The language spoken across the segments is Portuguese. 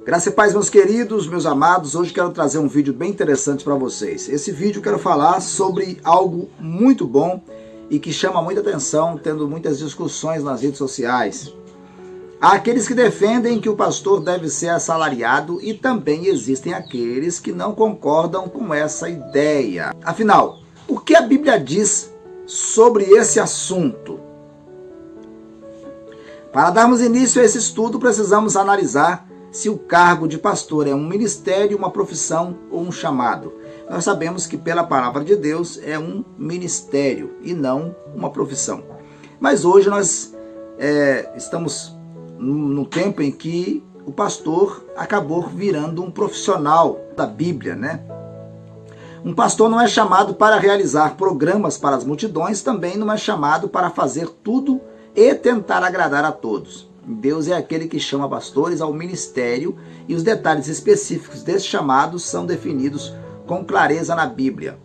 Graça e paz, meus queridos, meus amados. Hoje quero trazer um vídeo bem interessante para vocês. Esse vídeo eu quero falar sobre algo muito bom e que chama muita atenção, tendo muitas discussões nas redes sociais. Há aqueles que defendem que o pastor deve ser assalariado e também existem aqueles que não concordam com essa ideia. Afinal, o que a Bíblia diz sobre esse assunto? Para darmos início a esse estudo, precisamos analisar se o cargo de pastor é um ministério, uma profissão ou um chamado. Nós sabemos que pela palavra de Deus é um ministério e não uma profissão. Mas hoje nós estamos no tempo em que o pastor acabou virando um profissional da Bíblia, né? Um pastor não é chamado para realizar programas para as multidões, também não é chamado para fazer tudo e tentar agradar a todos. Deus é aquele que chama pastores ao ministério e os detalhes específicos desse chamado são definidos com clareza na Bíblia.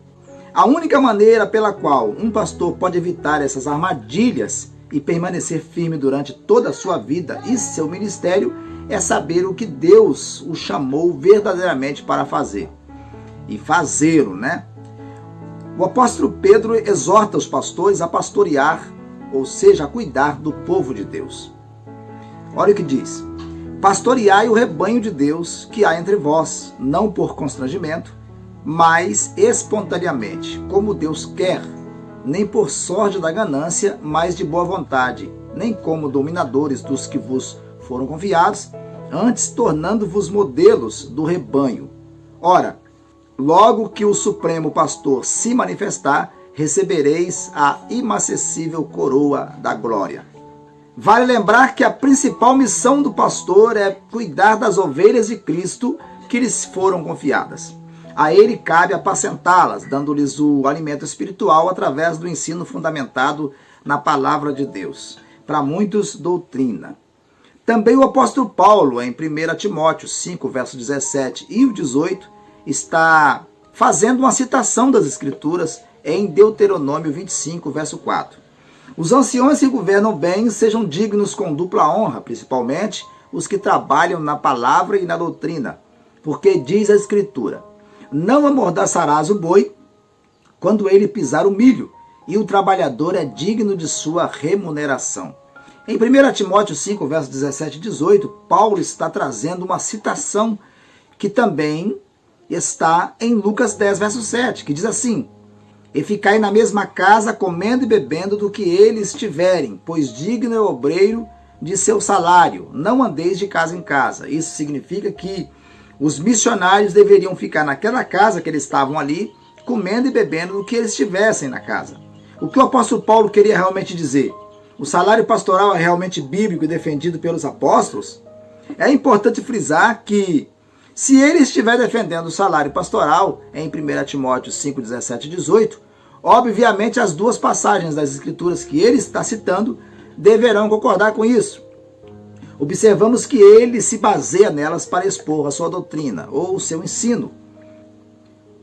A única maneira pela qual um pastor pode evitar essas armadilhas e permanecer firme durante toda a sua vida e seu ministério é saber o que Deus o chamou verdadeiramente para fazer. E fazê-lo, né? O apóstolo Pedro exorta os pastores a pastorear, ou seja, a cuidar do povo de Deus. Olha o que diz: pastoreai o rebanho de Deus que há entre vós, não por constrangimento, mas espontaneamente, como Deus quer, nem por sorte da ganância, mas de boa vontade, nem como dominadores dos que vos foram confiados, antes tornando-vos modelos do rebanho. Ora, logo que o Supremo Pastor se manifestar, recebereis a inacessível coroa da glória. Vale lembrar que a principal missão do pastor é cuidar das ovelhas de Cristo que lhes foram confiadas. A ele cabe apacentá-las, dando-lhes o alimento espiritual através do ensino fundamentado na palavra de Deus. Para muitos, doutrina. Também o apóstolo Paulo, em 1 Timóteo 5, verso 17 e o 18, está fazendo uma citação das Escrituras em Deuteronômio 25, verso 4. Os anciões que governam bem sejam dignos com dupla honra, principalmente os que trabalham na palavra e na doutrina, porque diz a Escritura: não amordaçarás o boi quando ele pisar o milho, e o trabalhador é digno de sua remuneração. Em 1 Timóteo 5, versos 17 e 18, Paulo está trazendo uma citação que também está em Lucas 10, verso 7, que diz assim: e ficai na mesma casa, comendo e bebendo do que eles tiverem, pois digno é o obreiro de seu salário. Não andeis de casa em casa. Isso significa que os missionários deveriam ficar naquela casa que eles estavam ali, comendo e bebendo do que eles tivessem na casa. O que o apóstolo Paulo queria realmente dizer? O salário pastoral é realmente bíblico e defendido pelos apóstolos? É importante frisar que, se ele estiver defendendo o salário pastoral, em 1 Timóteo 5, 17 e 18, obviamente as duas passagens das Escrituras que ele está citando deverão concordar com isso. Observamos que ele se baseia nelas para expor a sua doutrina ou o seu ensino.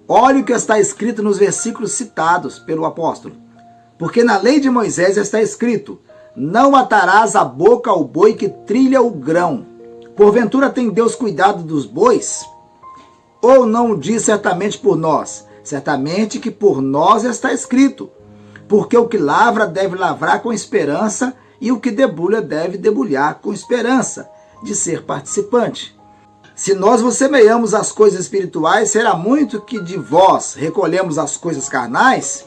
Olha o que está escrito nos versículos citados pelo apóstolo. Porque na lei de Moisés está escrito: não atarás a boca ao boi que trilha o grão. Porventura tem Deus cuidado dos bois? Ou não o diz certamente por nós? Certamente que por nós está escrito: porque o que lavra deve lavrar com esperança, e o que debulha deve debulhar com esperança de ser participante. Se nós vos semeamos as coisas espirituais, será muito que de vós recolhemos as coisas carnais?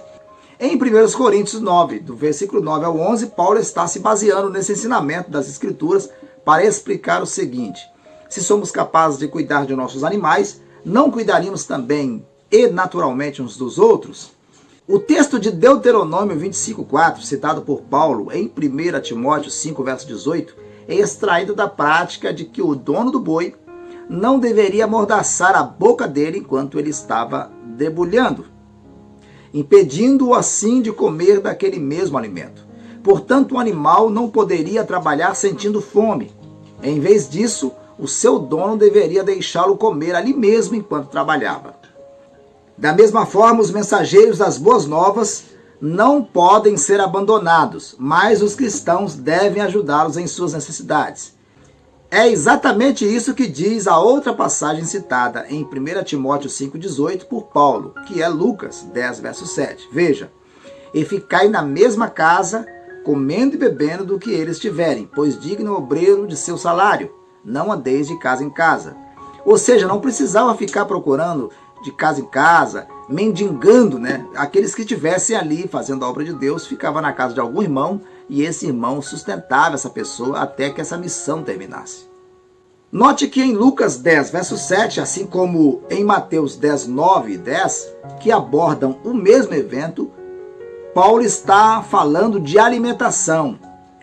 Em 1 Coríntios 9, do versículo 9 ao 11, Paulo está se baseando nesse ensinamento das Escrituras para explicar o seguinte: se somos capazes de cuidar de nossos animais, não cuidaríamos também e naturalmente uns dos outros? O texto de Deuteronômio 25:4, citado por Paulo em 1 Timóteo 5, verso 18, é extraído da prática de que o dono do boi não deveria amordaçar a boca dele enquanto ele estava debulhando, impedindo-o assim de comer daquele mesmo alimento. Portanto, o animal não poderia trabalhar sentindo fome. Em vez disso, o seu dono deveria deixá-lo comer ali mesmo enquanto trabalhava. Da mesma forma, os mensageiros das boas novas não podem ser abandonados, mas os cristãos devem ajudá-los em suas necessidades. É exatamente isso que diz a outra passagem citada em 1 Timóteo 5,18 por Paulo, que é Lucas 10, verso 7. Veja, e ficai na mesma casa, comendo e bebendo do que eles tiverem, pois digno obreiro de seu salário, não andeis de casa em casa. Ou seja, não precisava ficar procurando de casa em casa, mendigando, né? Aqueles que estivessem ali fazendo a obra de Deus, ficava na casa de algum irmão, e esse irmão sustentava essa pessoa até que essa missão terminasse. Note que em Lucas 10, verso 7, assim como em Mateus 10, 9 e 10, que abordam o mesmo evento, Paulo está falando de alimentação,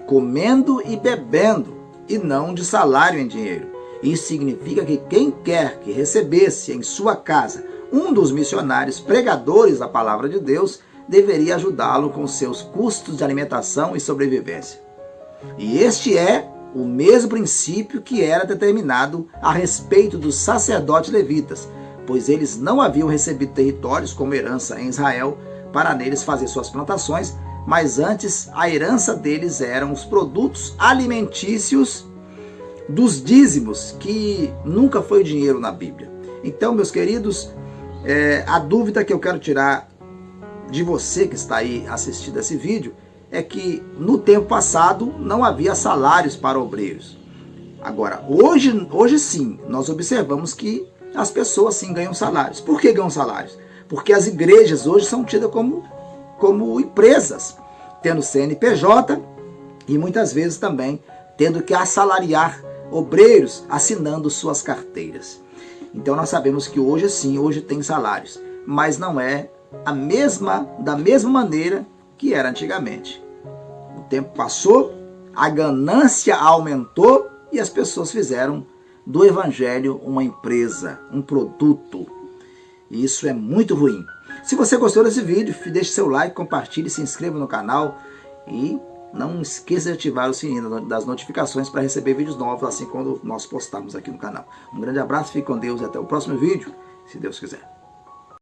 comendo e bebendo, e não de salário em dinheiro. Isso significa que quem quer que recebesse em sua casa um dos missionários pregadores da palavra de Deus, deveria ajudá-lo com seus custos de alimentação e sobrevivência. E este é o mesmo princípio que era determinado a respeito dos sacerdotes levitas, pois eles não haviam recebido territórios como herança em Israel para neles fazer suas plantações, mas antes a herança deles eram os produtos alimentícios dos dízimos, que nunca foi dinheiro na Bíblia. Então, meus queridos, a dúvida que eu quero tirar de você que está aí assistindo esse vídeo é que no tempo passado não havia salários para obreiros. Agora, hoje sim, nós observamos que as pessoas sim ganham salários. Por que ganham salários? Porque as igrejas hoje são tidas como empresas, tendo CNPJ e muitas vezes também tendo que assalariar obreiros assinando suas carteiras. Então nós sabemos que hoje sim, hoje tem salários, mas não é da mesma maneira que era antigamente. O tempo passou, a ganância aumentou e as pessoas fizeram do evangelho uma empresa, um produto. E isso é muito ruim. Se você gostou desse vídeo, deixe seu like, compartilhe, se inscreva no canal e não esqueça de ativar o sininho das notificações para receber vídeos novos assim quando nós postarmos aqui no canal. Um grande abraço, fique com Deus e até o próximo vídeo, se Deus quiser.